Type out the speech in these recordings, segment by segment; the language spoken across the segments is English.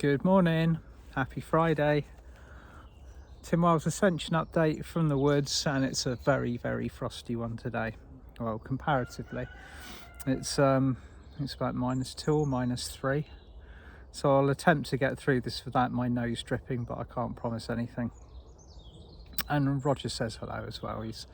Good morning, happy Friday. Tim Wild's Ascension update from the woods, and it's a very, very frosty one today. Well, comparatively, it's about -2 or -3. So I'll attempt to get through this without my nose dripping, but I can't promise anything. And Roger says hello as well. He's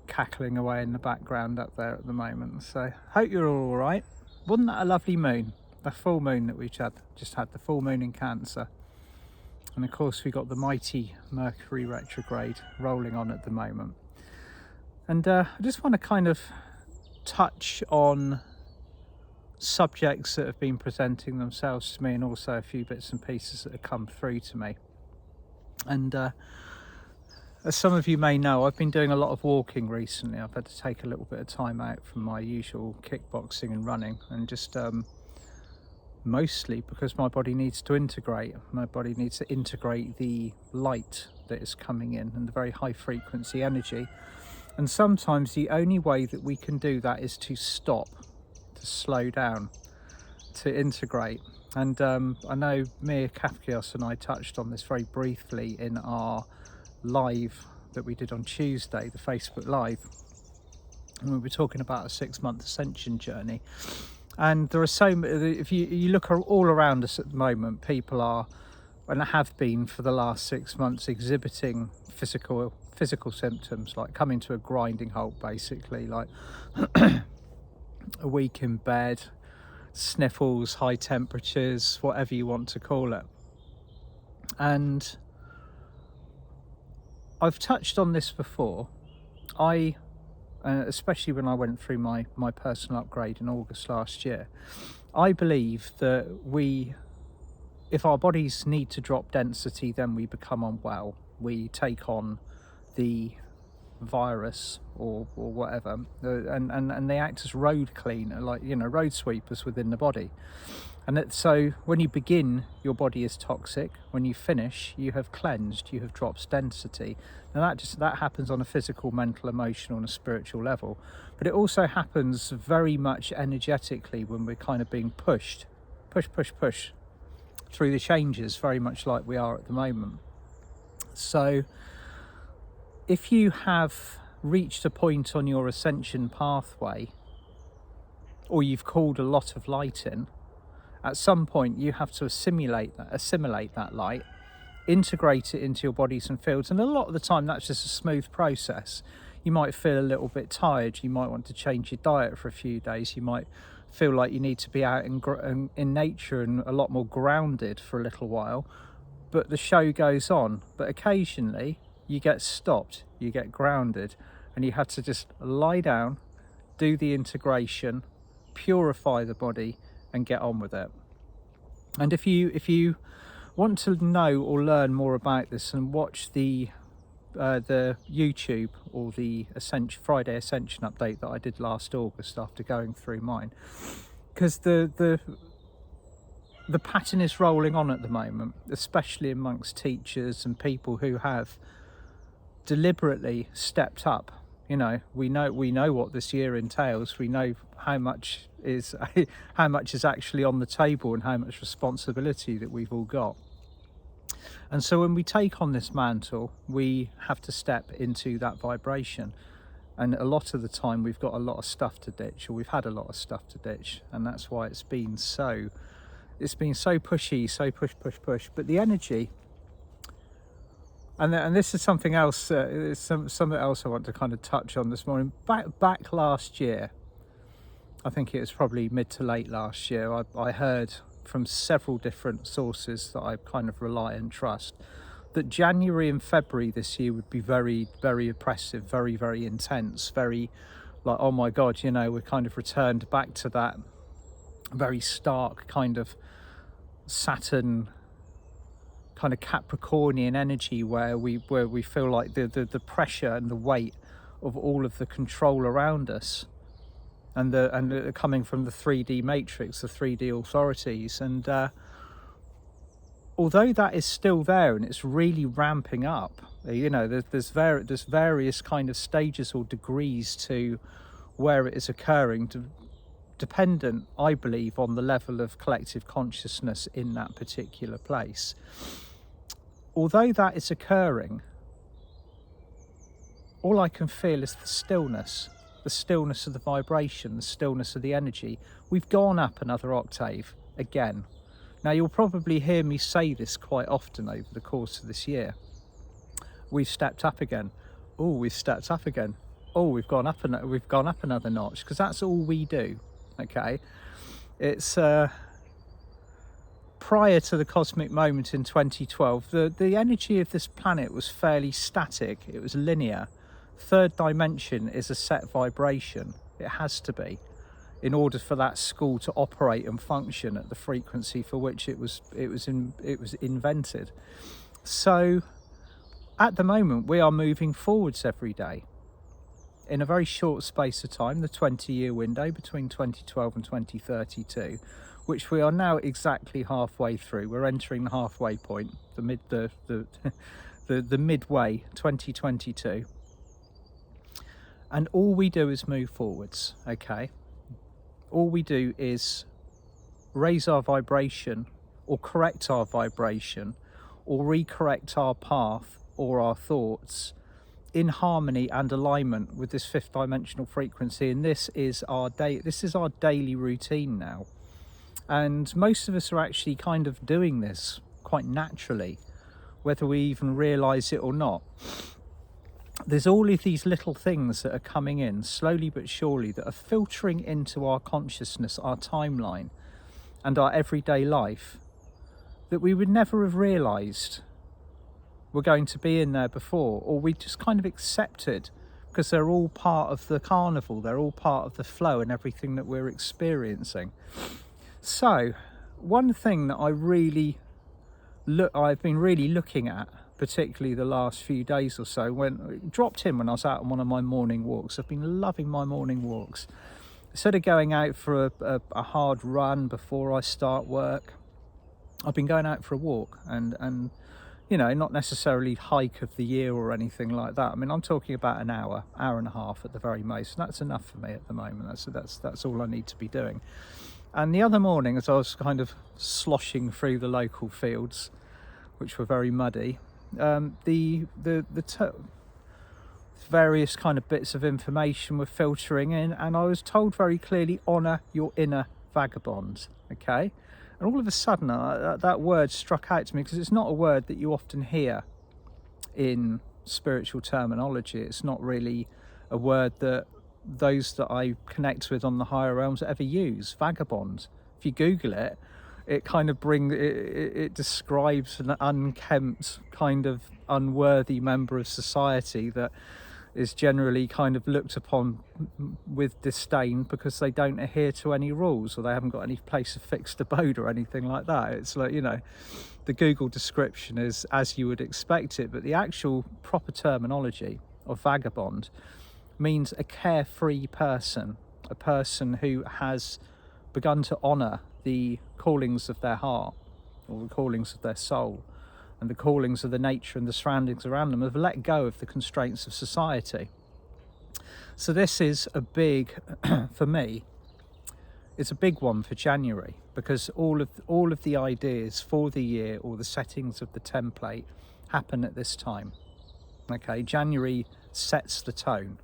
cackling away in the background up there at the moment. So hope you're all right. Wasn't that a lovely moon? The full moon that we just had the full moon in Cancer. And of course we got the mighty Mercury Retrograde rolling on at the moment. And I just want to kind of touch on subjects that have been presenting themselves to me, and also a few bits and pieces that have come through to me. And as some of you may know, I've been doing a lot of walking recently. I've had to take a little bit of time out from my usual kickboxing and running, and just mostly because my body needs to integrate. My body needs to integrate the light that is coming in and the very high frequency energy. And sometimes the only way that we can do that is to stop, to slow down, to integrate. And I know Mia Kafkios and I touched on this very briefly in our live that we did on Tuesday, the Facebook Live. And we were talking about a 6-month ascension journey. And there are so many, if you look all around us at the moment, people are, and have been for the last 6 months, exhibiting physical symptoms, like coming to a grinding halt, basically, like a week in bed, sniffles, high temperatures, whatever you want to call it. And I've touched on this before. Especially when I went through my personal upgrade in August last year, I believe that if our bodies need to drop density, then we become unwell. We take on the virus or whatever, and they act as road cleaner, like, road sweepers within the body. And so when you begin, your body is toxic. When you finish, you have cleansed, you have dropped density. Now that happens on a physical, mental, emotional, and a spiritual level. But it also happens very much energetically when we're kind of being push through the changes, very much like we are at the moment. So if you have reached a point on your ascension pathway, or you've called a lot of light in, at some point you have to assimilate that light, integrate it into your bodies and fields. And a lot of the time that's just a smooth process. You might feel a little bit tired, you might want to change your diet for a few days, you might feel like you need to be out in nature and a lot more grounded for a little while, but the show goes on. But occasionally you get stopped, you get grounded, and you have to just lie down, do the integration, purify the body, and get on with it. And if you want to know or learn more about this, and watch the YouTube or the Friday Ascension update that I did last August after going through mine, because the pattern is rolling on at the moment, especially amongst teachers and people who have deliberately stepped up. We know what this year entails. We know how much is actually on the table, and how much responsibility that we've all got. And so when we take on this mantle, we have to step into that vibration. And a lot of the time we've got a lot of stuff to ditch, or we've had a lot of stuff to ditch, and that's why it's been so pushy, so push. But the energy, and this is something else. Something else I want to kind of touch on this morning. Back last year, I think it was probably mid to late last year, I heard from several different sources that I kind of rely and trust, that January and February this year would be very, very oppressive, very, very intense, very like, oh my God, we're kind of returned back to that very stark kind of Saturn, kind of Capricornian energy, where we feel like the pressure and the weight of all of the control around us, and coming from the 3D matrix, the 3D authorities. And although that is still there and it's really ramping up, there's various kind of stages or degrees to where it is occurring, dependent, I believe, on the level of collective consciousness in that particular place. Although that is occurring, all I can feel is the stillness of the vibration, the stillness of the energy. We've gone up another octave again. Now, you'll probably hear me say this quite often over the course of this year. We've stepped up again. Oh, we've stepped up again. Oh, we've gone up another notch, because that's all we do. Okay, it's prior to the cosmic moment in 2012, the energy of this planet was fairly static. It was linear. Third dimension is a set vibration. It has to be, in order for that school to operate and function at the frequency for which it was invented. So at the moment, we are moving forwards every day in a very short space of time, the 20-year window between 2012 and 2032, which we are now exactly halfway through. We're entering the halfway point, the midway, 2022. And all we do is move forwards, okay? All we do is raise our vibration, or correct our vibration, or recorrect our path or our thoughts in harmony and alignment with this fifth dimensional frequency. And this is our daily routine now. And most of us are actually kind of doing this quite naturally, whether we even realize it or not. There's all of these little things that are coming in slowly but surely, that are filtering into our consciousness, our timeline, and our everyday life, that we would never have realized were going to be in there before, or we just kind of accepted, because they're all part of the carnival, they're all part of the flow and everything that we're experiencing. So one thing that I've been really looking at, particularly the last few days or so, when it dropped in when I was out on one of my morning walks. I've been loving my morning walks. Instead of going out for a hard run before I start work, I've been going out for a walk, and you know, not necessarily hike of the year or anything like that. I mean, I'm talking about an hour and a half at the very most, and that's enough for me at the moment. That's all I need to be doing. And the other morning, as I was kind of sloshing through the local fields, which were very muddy, various kind of bits of information were filtering in, and I was told very clearly, honour your inner vagabond. Okay, and all of a sudden that word struck out to me, because it's not a word that you often hear in spiritual terminology. It's not really a word that those that I connect with on the higher realms ever use. Vagabond, if you Google it, it kind of it describes an unkempt, kind of unworthy member of society that is generally kind of looked upon with disdain because they don't adhere to any rules, or they haven't got any place of fixed abode or anything like that. It's like, you know, the Google description is as you would expect it, but the actual proper terminology of vagabond means a carefree person, a person who has begun to honour the callings of their heart, or the callings of their soul, and the callings of the nature and the surroundings around them, have let go of the constraints of society. So this is a big, for me, it's a big one for January, because all of the ideas for the year, or the settings of the template, happen at this time. Okay, January sets the tone.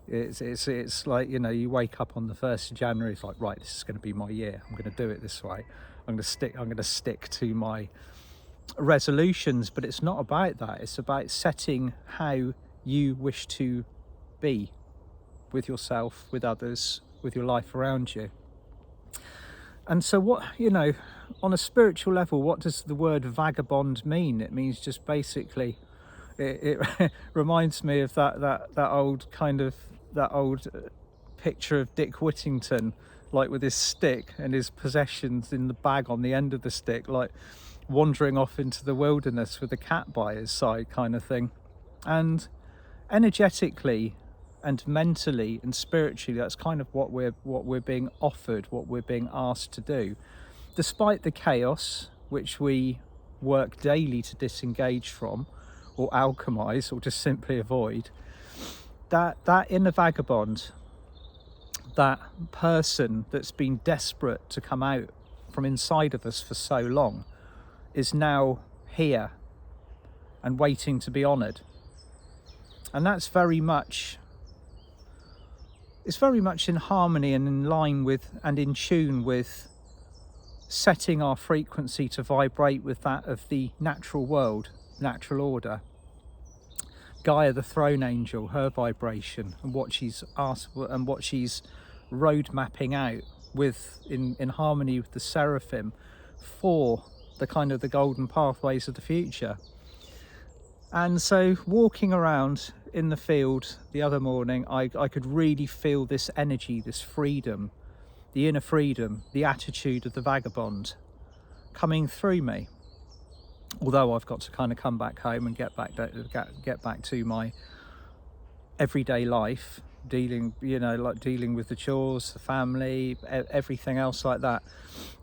It's like, you know, you wake up on the 1st of January, it's like, right, this is going to be my year. I'm going to do it this way. I'm going to stick to my resolutions. But it's not about that. It's about setting how you wish to be with yourself, with others, with your life around you. And so what, you know, on a spiritual level, what does the word vagabond mean? It means just basically, it reminds me of that old picture of Dick Whittington, like with his stick and his possessions in the bag on the end of the stick, like wandering off into the wilderness with a cat by his side, kind of thing. And energetically and mentally and spiritually, that's kind of what we're being offered, what we're being asked to do, despite the chaos which we work daily to disengage from, or alchemize, or just simply avoid. That inner vagabond that person that's been desperate to come out from inside of us for so long is now here and waiting to be honoured. And that's very much, it's very much in harmony and in line with and in tune with setting our frequency to vibrate with that of the natural world, natural order. Gaia, the throne angel, her vibration and what she's asked and what she's road mapping out with in harmony with the seraphim for the kind of the golden pathways of the future. And so walking around in the field the other morning, I could really feel this energy, this freedom, the inner freedom, the attitude of the vagabond coming through me. Although I've got to kind of come back home and get back to my everyday life, dealing with the chores, the family, everything else like that.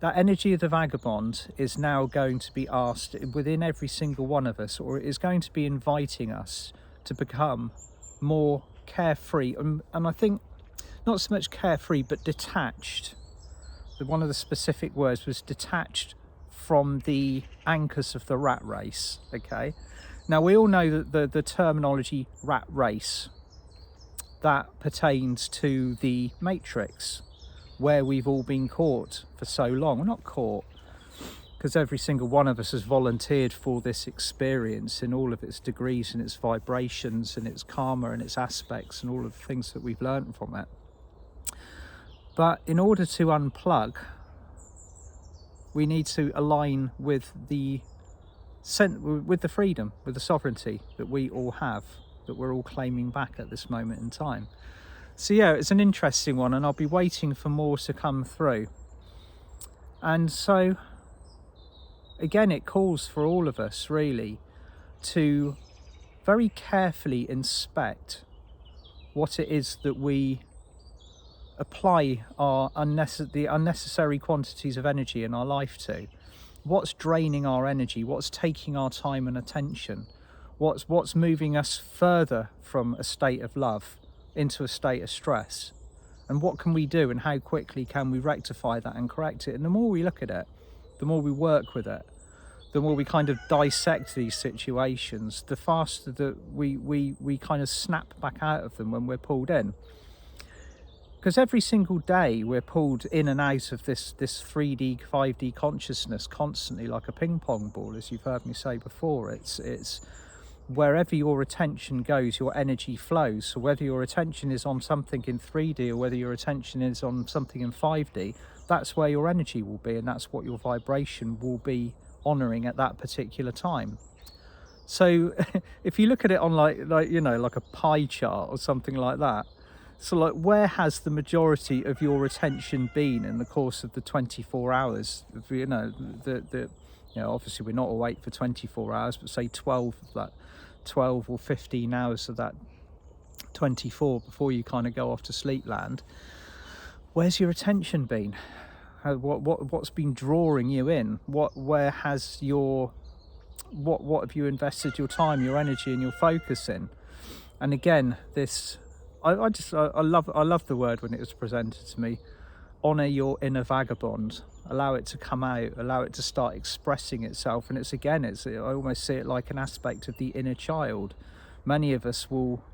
That energy of the vagabond is now going to be asked within every single one of us, or it is going to be inviting us to become more carefree, and I think not so much carefree but detached. One of the specific words was detached from the anchors of the rat race. Okay, now we all know that the terminology rat race, that pertains to the matrix, where we've all been caught for so long. Well, not caught, because every single one of us has volunteered for this experience in all of its degrees and its vibrations and its karma and its aspects and all of the things that we've learned from it. But in order to unplug, we need to align with the freedom, with the sovereignty that we all have, that we're all claiming back at this moment in time. So yeah, it's an interesting one, and I'll be waiting for more to come through. And so again, it calls for all of us really to very carefully inspect what it is that we apply the unnecessary quantities of energy in our life to. What's draining our energy, what's taking our time and attention, what's moving us further from a state of love into a state of stress, and what can we do and how quickly can we rectify that and correct it. And the more we look at it, the more we work with it, the more we kind of dissect these situations, the faster that we kind of snap back out of them when we're pulled in. Because every single day we're pulled in and out of this 3D, 5D consciousness constantly, like a ping pong ball, as you've heard me say before. It's wherever your attention goes, your energy flows. So whether your attention is on something in 3D or whether your attention is on something in 5D, that's where your energy will be, and that's what your vibration will be honouring at that particular time. So if you look at it on like a pie chart or something like that, so like, where has the majority of your attention been in the course of the 24 hours? Obviously we're not awake for 24 hours, but say 12 of that, 12 or 15 hours of that 24 before you kind of go off to sleep land. Where's your attention been? What's been drawing you in? What have you invested your time, your energy, and your focus in? And again, this. I love the word when it was presented to me. Honour your inner vagabond. Allow it to come out. Allow it to start expressing itself. And I almost see it like an aspect of the inner child. Many of us will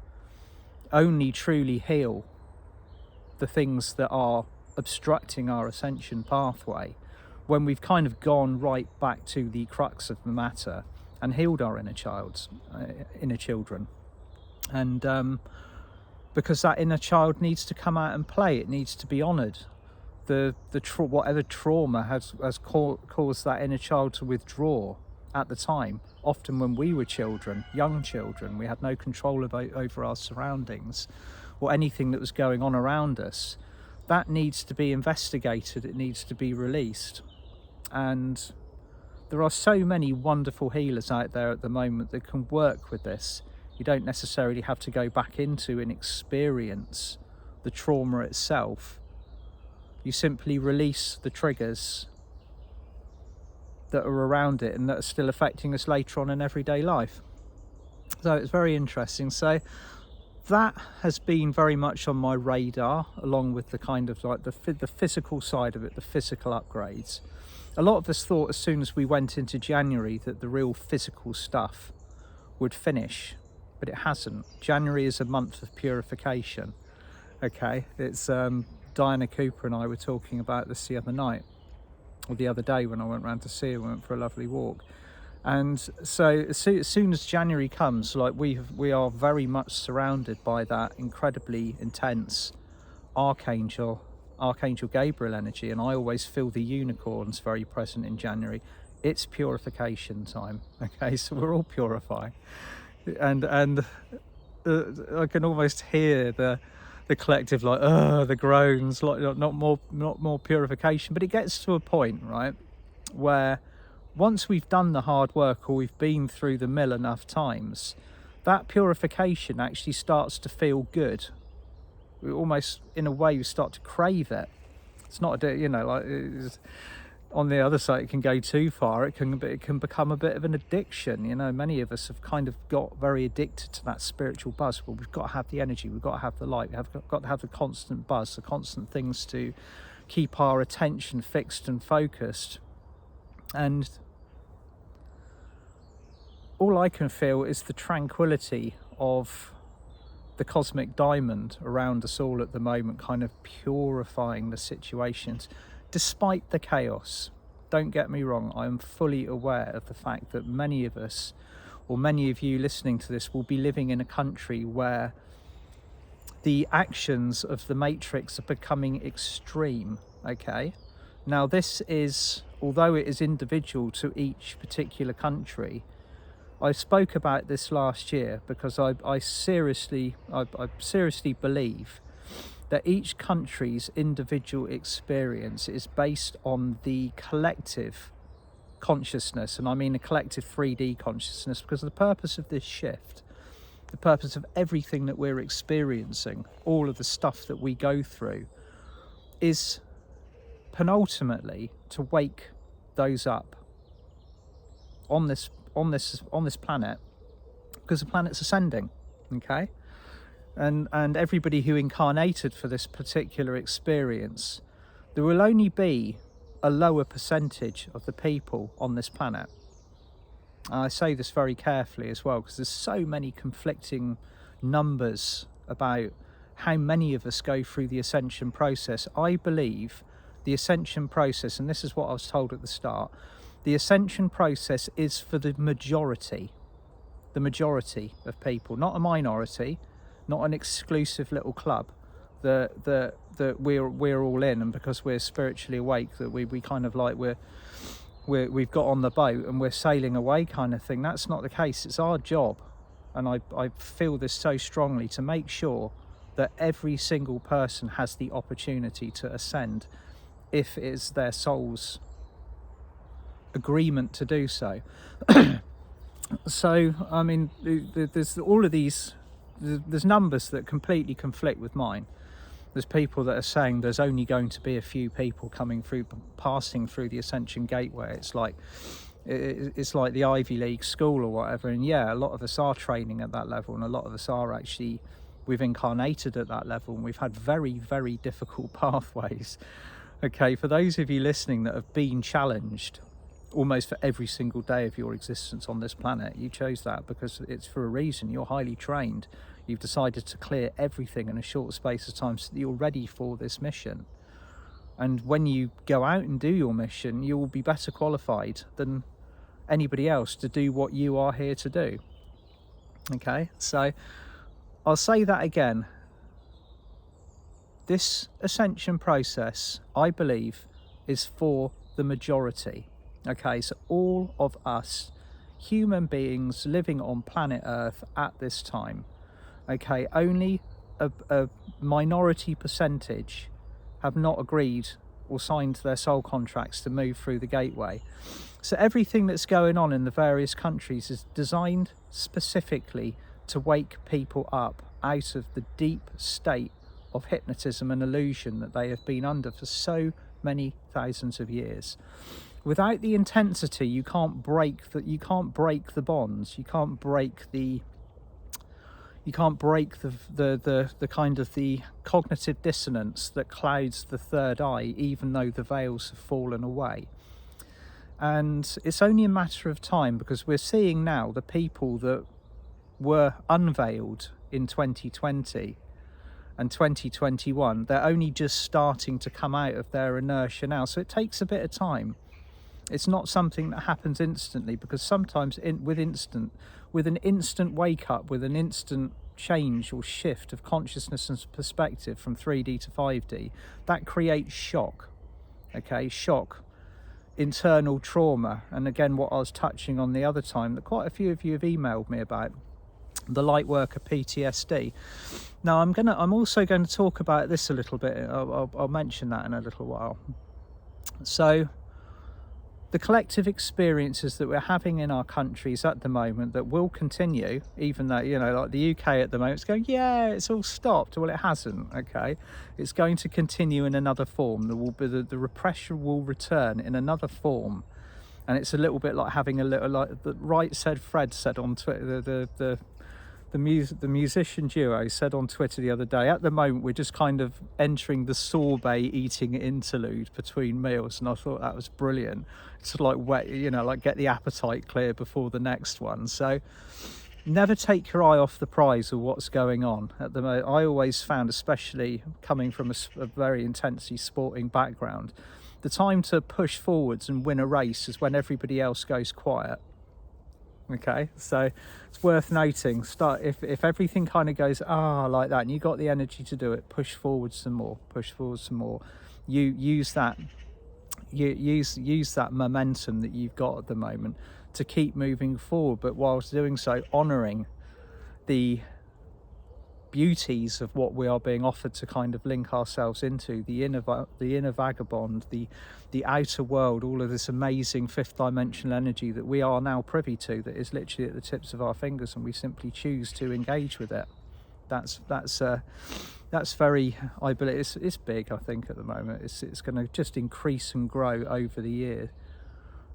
only truly heal the things that are obstructing our ascension pathway when we've kind of gone right back to the crux of the matter and healed our inner children. And because that inner child needs to come out and play, it needs to be honoured. Whatever trauma has caused that inner child to withdraw at the time, often when we were children, young children, we had no control over our surroundings or anything that was going on around us. That needs to be investigated, it needs to be released. And there are so many wonderful healers out there at the moment that can work with this. You don't necessarily have to go back into and experience the trauma itself. You simply release the triggers that are around it and that are still affecting us later on in everyday life. So it's very interesting. So that has been very much on my radar, along with the kind of like the physical side of it, the physical upgrades. A lot of us thought as soon as we went into January that the real physical stuff would finish, but it hasn't. January is a month of purification. Okay, it's Diana Cooper and I were talking about this the other night, or the other day when I went round to see her. We went for a lovely walk. And so as soon as January comes, like we are very much surrounded by that incredibly intense Archangel Gabriel energy, and I always feel the unicorns very present in January. It's purification time. Okay, so we're all purifying, and I can almost hear the collective like the groans, like not more purification. But it gets to a point, right, where once we've done the hard work, or we've been through the mill enough times, that purification actually starts to feel good. We almost, in a way, we start to crave it. It's not like on the other side, it can go too far. It can become a bit of an addiction. Many of us have kind of got very addicted to that spiritual buzz. Well, we've got to have the energy, we've got to have the light, we've got to have the constant buzz, the constant things to keep our attention fixed and focused. And all I can feel is the tranquility of the cosmic diamond around us all at the moment, kind of purifying the situations despite the chaos. Don't get me wrong, I am fully aware of the fact that many of us, or many of you listening to this, will be living in a country where the actions of the matrix are becoming extreme. Okay, now this is, although it is individual to each particular country, I spoke about this last year because I seriously believe that each country's individual experience is based on the collective consciousness, and I mean a collective 3D consciousness, because the purpose of this shift, the purpose of everything that we're experiencing, all of the stuff that we go through, is penultimately to wake those up on this planet, because the planet's ascending. Okay, and everybody who incarnated for this particular experience, there will only be a lower percentage of the people on this planet. And I say this very carefully as well, because there's so many conflicting numbers about how many of us go through the ascension process. I believe the ascension process, and this is what I was told at the start, the ascension process is for the majority of people, not a minority, not an exclusive little club that we're all in, and because we're spiritually awake, that we kind of like we've got on the boat and we're sailing away kind of thing. That's not the case. It's our job, and I feel this so strongly, to make sure that every single person has the opportunity to ascend if it is their soul's agreement to do so. So I mean, there's all of these, there's numbers that completely conflict with mine. There's people that are saying there's only going to be a few people passing through the Ascension Gateway. It's like the Ivy League school or whatever. And yeah, a lot of us are training at that level, and a lot of us are actually, we've incarnated at that level, and we've had very, very difficult pathways. Okay, for those of you listening that have been challenged almost for every single day of your existence on this planet, you chose that because it's for a reason. You're highly trained. You've decided to clear everything in a short space of time so that you're ready for this mission. And when you go out and do your mission, you will be better qualified than anybody else to do what you are here to do. Okay, so I'll say that again. This ascension process, I believe, is for the majority. Okay, so all of us human beings living on planet Earth at this time, okay, only a minority percentage have not agreed or signed their soul contracts to move through the gateway. So everything that's going on in the various countries is designed specifically to wake people up out of the deep state of hypnotism and illusion that they have been under for so many thousands of years. Without the intensity, you can't break the bonds. You can't break the you can't break the kind of the cognitive dissonance that clouds the third eye, even though the veils have fallen away. And it's only a matter of time, because we're seeing now the people that were unveiled in 2020 and 2021, they're only just starting to come out of their inertia now. So it takes a bit of time. It's not something that happens instantly, because sometimes with an instant wake up, with an instant change or shift of consciousness and perspective from 3D to 5D, that creates shock. Okay, shock, internal trauma. And again, what I was touching on the other time, that quite a few of you have emailed me about, the light worker PTSD. Now I'm also going to talk about this a little bit. I'll mention that in a little while. So the collective experiences that we're having in our countries at the moment, that will continue, even though, you know, like the UK at the moment, it's going, yeah, it's all stopped. Well, it hasn't. Okay, it's going to continue in another form. There will be the repression will return in another form. And it's a little bit like having a little, like the Right Said Fred said on Twitter, the musician duo said on Twitter the other day, at the moment we're just kind of entering the sorbet eating interlude between meals. And I thought that was brilliant. It's like wet, you know, like get the appetite clear before the next one. So never take your eye off the prize of what's going on at the moment. I always found, especially coming from a very intensely sporting background, the time to push forwards and win a race is when everybody else goes quiet. Okay, so it's worth noting, if everything kind of goes like that, and you got the energy to do it, push forward some more. You use that momentum that you've got at the moment to keep moving forward, but whilst doing so, honouring the beauties of what we are being offered to kind of link ourselves into, the inner vagabond, the outer world, all of this amazing fifth dimensional energy that we are now privy to, that is literally at the tips of our fingers, and we simply choose to engage with it. That's very, I believe it's big. I think at the moment it's going to just increase and grow over the year.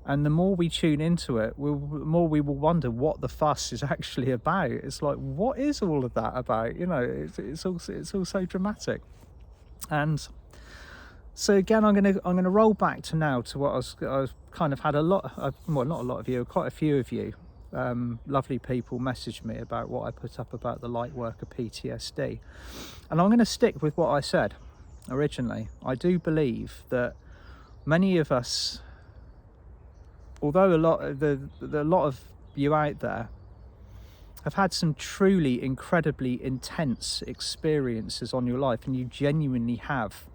And the more we tune into it, the more we will wonder what the fuss is actually about. It's like, what is all of that about? You know, it's all so dramatic. And so again, I'm gonna roll back to now to what I was kind of had not a lot of you, quite a few of you, lovely people messaged me about what I put up about the light worker PTSD, and I'm going to stick with what I said originally. I do believe that many of us, although a lot of you out there have had some truly incredibly intense experiences on your life, and you genuinely have,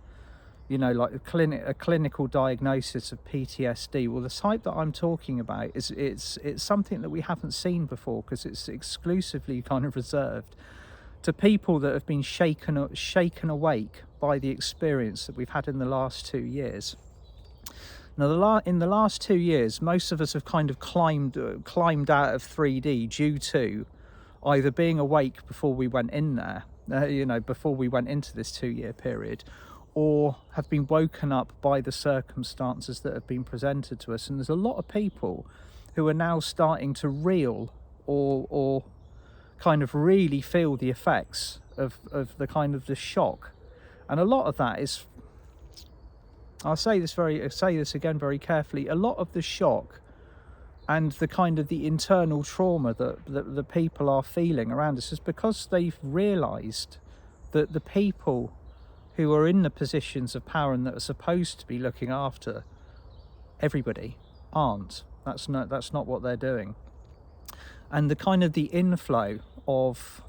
you know, like a clinical diagnosis of PTSD. Well, the type that I'm talking about is it's something that we haven't seen before, because it's exclusively kind of reserved to people that have been shaken awake by the experience that we've had in the last 2 years. Now, in the last 2 years, most of us have kind of climbed out of 3D due to either being awake before we went in there, before we went into this 2-year period, or have been woken up by the circumstances that have been presented to us. And there's a lot of people who are now starting to reel or kind of really feel the effects of the kind of the shock. And a lot of that is, I'll say this again very carefully, a lot of the shock and the kind of the internal trauma that the people are feeling around us is because they've realised that the people who are in the positions of power and that are supposed to be looking after everybody aren't. That's not what they're doing. And the kind of the inflow of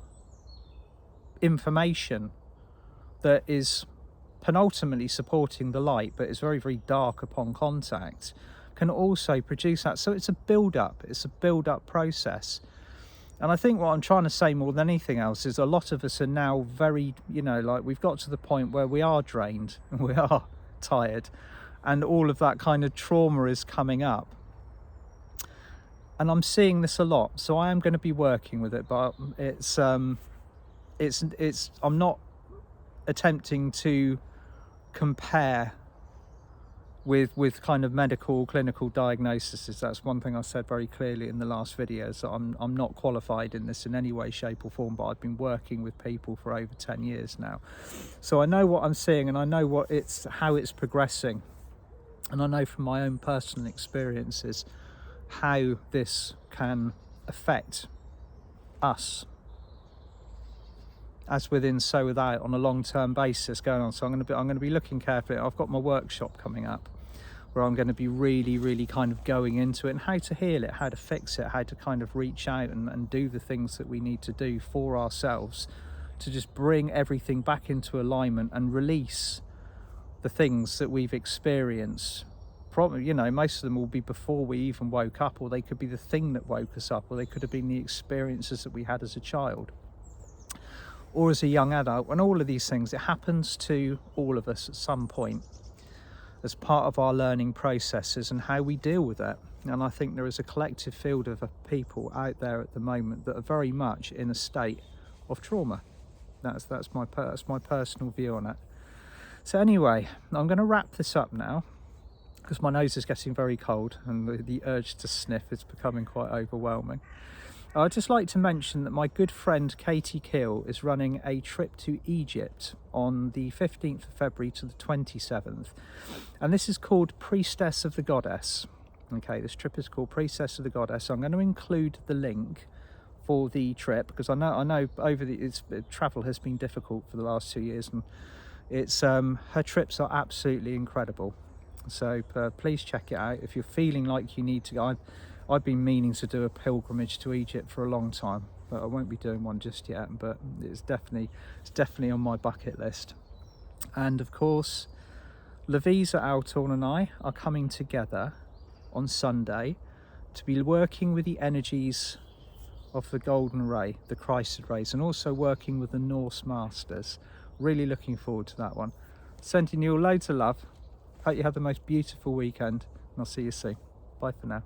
information that is penultimately supporting the light, but is very, very dark upon contact, can also produce that. So it's a build-up process. And I think what I'm trying to say more than anything else is a lot of us are now very, like we've got to the point where we are drained and we are tired, and all of that kind of trauma is coming up. And I'm seeing this a lot, so I am going to be working with it, but I'm not attempting to compare with kind of medical clinical diagnoses. That's one thing I said very clearly in the last video, is that I'm not qualified in this in any way, shape or form, but I've been working with people for over 10 years now, so I know what I'm seeing, and I know how it's progressing, and I know from my own personal experiences how this can affect us, as within so without, on a long-term basis going on. So I'm going to be looking carefully. I've got my workshop coming up where I'm going to be really kind of going into it, and how to heal it, how to fix it, how to kind of reach out and do the things that we need to do for ourselves to just bring everything back into alignment and release the things that we've experienced. Probably, you know, most of them will be before we even woke up, or they could be the thing that woke us up, or they could have been the experiences that we had as a child or as a young adult. And all of these things, it happens to all of us at some point as part of our learning processes and how we deal with it. And I think there is a collective field of people out there at the moment that are very much in a state of trauma. That's my personal view on it. So anyway, I'm going to wrap this up now, because my nose is getting very cold and the urge to sniff is becoming quite overwhelming. I'd just like to mention that my good friend Katie Keel is running a trip to Egypt on the 15th of February to the 27th. And this is called Priestess of the Goddess. Okay, this trip is called Priestess of the Goddess. I'm going to include the link for the trip, because I know travel has been difficult for the last 2 years, and it's her trips are absolutely incredible. So please check it out if you're feeling like you need to go. I've been meaning to do a pilgrimage to Egypt for a long time, but I won't be doing one just yet, but it's definitely on my bucket list. And of course, Lavisa Altorn and I are coming together on Sunday to be working with the energies of the Golden Ray, the Christed Rays, and also working with the Norse Masters. Really looking forward to that one. Sending you all loads of love. Hope you have the most beautiful weekend, and I'll see you soon. Bye for now.